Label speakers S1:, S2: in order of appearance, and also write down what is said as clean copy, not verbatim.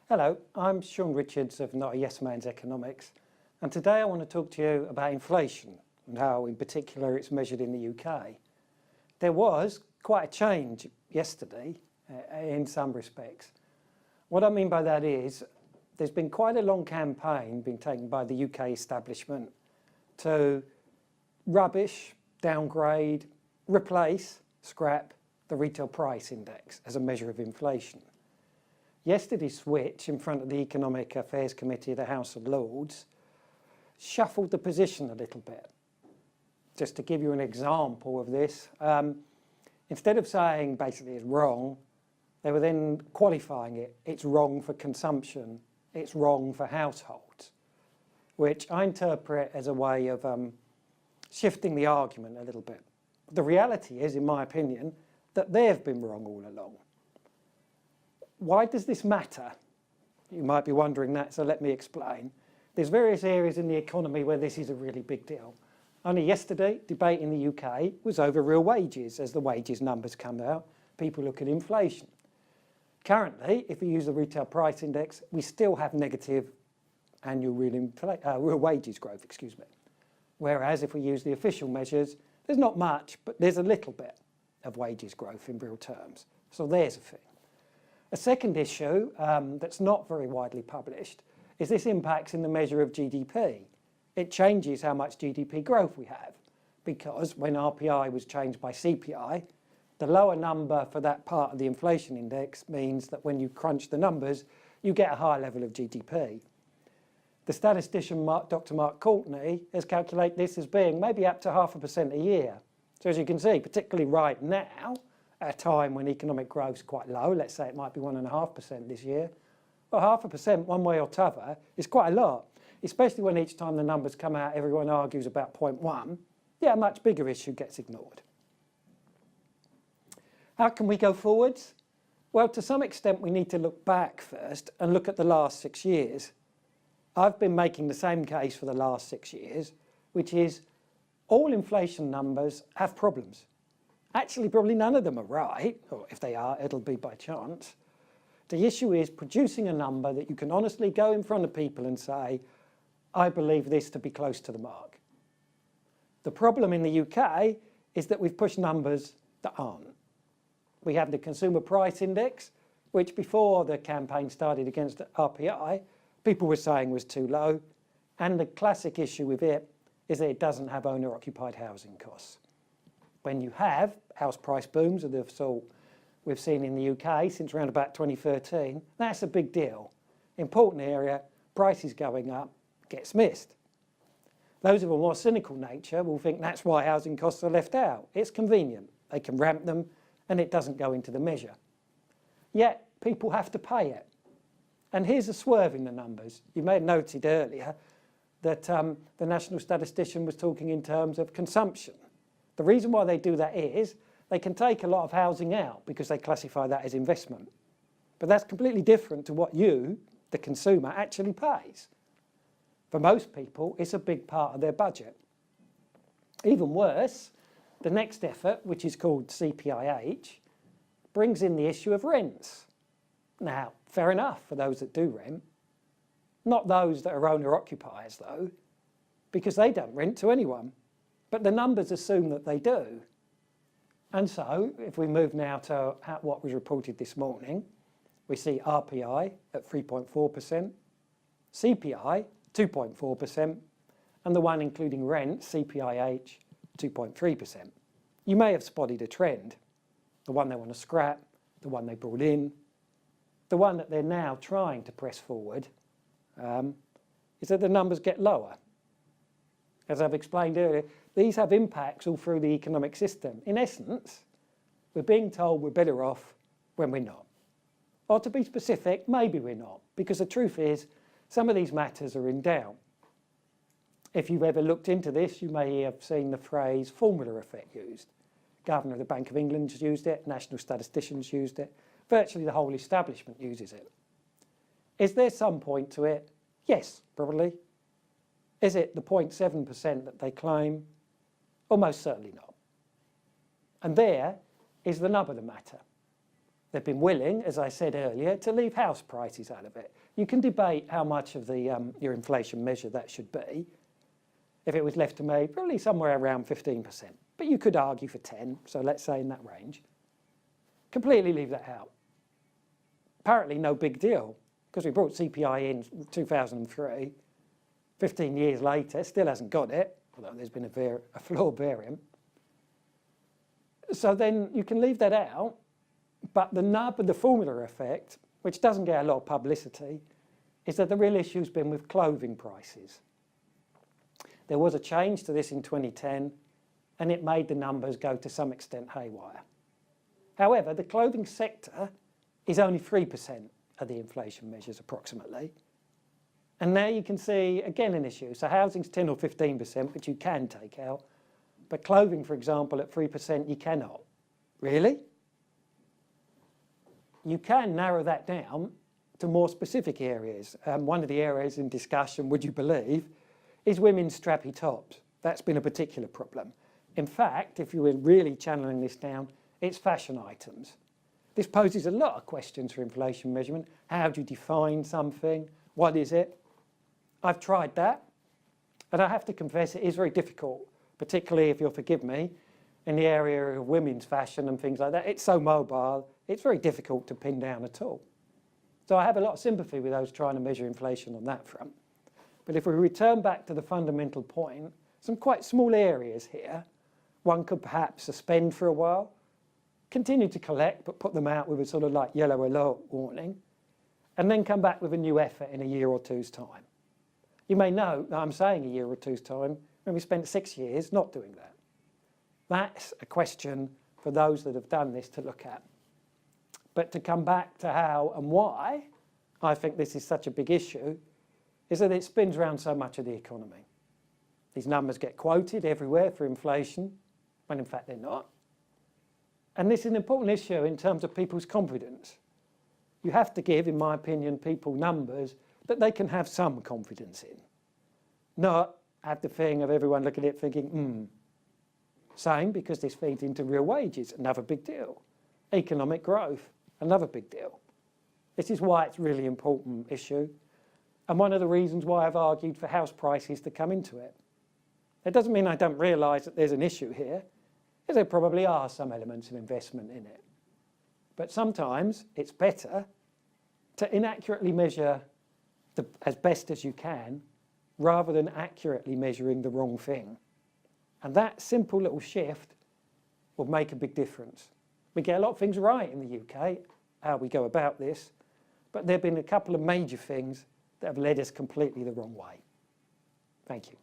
S1: Hello, I'm Shaun Richards of Notayesmaneconomics, and today I want to talk to you about inflation and how in particular it's measured in the UK. There was quite a change yesterday in some respects. What I mean by that is there's been quite a long campaign being taken by the UK establishment to rubbish, downgrade, replace, scrap the retail price index as a measure of inflation. Yesterday's switch in front of the Economic Affairs Committee of the House of Lords shuffled the position a little bit. Just to give you an example of this, instead of saying basically it's wrong, they were then qualifying it. It's wrong for consumption, it's wrong for households, which I interpret as a way of shifting the argument a little bit. The reality is, in my opinion, that they've been wrong all along. Why does this matter? You might be wondering that, so let me explain. There's various areas in the economy where this is a really big deal. Only yesterday, debate in the UK was over real wages. As the wages numbers come out, people look at inflation. Currently, if we use the retail price index, we still have negative annual real wages growth, Whereas if we use the official measures, there's not much, but there's a little bit of wages growth in real terms. So there's a thing. A second issue that's not very widely published is this impacts in the measure of GDP. It changes how much GDP growth we have, because when RPI was changed by CPI, the lower number for that part of the inflation index means that when you crunch the numbers, you get a higher level of GDP. The statistician Dr. Mark Courtney has calculated this as being maybe up to 0.5% a year. So as you can see, particularly right now, at a time when economic growth is quite low, let's say it might be 1.5% this year, well, 0.5% one way or t'other is quite a lot, especially when each time the numbers come out everyone argues about 0.1. Yeah, a much bigger issue gets ignored. How can we go forwards? Well, to some extent we need to look back first and look at the last 6 years. I've been making the same case for the last 6 years, which is all inflation numbers have problems. Actually, probably none of them are right, or if they are, it'll be by chance. The issue is producing a number that you can honestly go in front of people and say, I believe this to be close to the mark. The problem in the UK is that we've pushed numbers that aren't. We have the consumer price index, which before the campaign started against RPI, people were saying was too low. And the classic issue with it is that it doesn't have owner-occupied housing costs. When you have house price booms of the sort we've seen in the UK since around about 2013, that's a big deal. Important area, prices going up, gets missed. Those of a more cynical nature will think that's why housing costs are left out. It's convenient, they can ramp them, and it doesn't go into the measure. Yet, people have to pay it. And here's a swerve in the numbers. You may have noted earlier that the national statistician was talking in terms of consumption. The reason why they do that is they can take a lot of housing out because they classify that as investment. But that's completely different to what you, the consumer, actually pays. For most people, it's a big part of their budget. Even worse, the next effort, which is called CPIH, brings in the issue of rents. Now, fair enough for those that do rent. Not those that are owner-occupiers, though, because they don't rent to anyone. But the numbers assume that they do. And so, if we move now to what was reported this morning, we see RPI at 3.4%, CPI 2.4%, and the one including rent, CPIH, 2.3%. You may have spotted a trend. The one they want to scrap, the one they brought in, the one that they're now trying to press forward, is that the numbers get lower. As I've explained earlier, these have impacts all through the economic system. In essence, we're being told we're better off when we're not. Or to be specific, maybe we're not, because the truth is some of these matters are in doubt. If you've ever looked into this, you may have seen the phrase formula effect used. Governor of the Bank of England's used it, national statisticians used it, virtually the whole establishment uses it. Is there some point to it? Yes, probably. Is it the 0.7% that they claim? Almost certainly not. And there is the nub of the matter. They've been willing, as I said earlier, to leave house prices out of it. You can debate how much of the your inflation measure that should be. If it was left to me, probably somewhere around 15%. But you could argue for 10, so let's say in that range. Completely leave that out. Apparently no big deal, because we brought CPI in 2003. 15 years later, still hasn't got it, although there's been a floor variant. So then you can leave that out, but the nub of the formula effect, which doesn't get a lot of publicity, is that the real issue's been with clothing prices. There was a change to this in 2010, and it made the numbers go to some extent haywire. However, the clothing sector is only 3% of the inflation measures approximately. And there you can see, again, an issue. So housing's 10 or 15%, which you can take out. But clothing, for example, at 3%, you cannot. Really? You can narrow that down to more specific areas. One of the areas in discussion, would you believe, is women's strappy tops. That's been a particular problem. In fact, if you were really channeling this down, it's fashion items. This poses a lot of questions for inflation measurement. How do you define something? What is it? I've tried that, and I have to confess it is very difficult, particularly if you'll forgive me, in the area of women's fashion and things like that. It's so mobile, it's very difficult to pin down at all. So I have a lot of sympathy with those trying to measure inflation on that front. But if we return back to the fundamental point, some quite small areas here, one could perhaps suspend for a while, continue to collect, but put them out with a sort of like yellow alert warning, and then come back with a new effort in a year or two's time. You may know that I'm saying a year or two's time when we spent 6 years not doing that. That's a question for those that have done this to look at. But to come back to how and why I think this is such a big issue is that it spins around so much of the economy. These numbers get quoted everywhere for inflation, when in fact they're not. And this is an important issue in terms of people's confidence. You have to give, in my opinion, people numbers that they can have some confidence in. Not have the thing of everyone looking at it thinking, Same, because this feeds into real wages, another big deal. Economic growth, another big deal. This is why it's a really important issue, and one of the reasons why I've argued for house prices to come into it. It doesn't mean I don't realise that there's an issue here, because there probably are some elements of investment in it. But sometimes it's better to inaccurately measure as best as you can, rather than accurately measuring the wrong thing. And that simple little shift will make a big difference. We get a lot of things right in the UK, how we go about this, but there have been a couple of major things that have led us completely the wrong way. Thank you.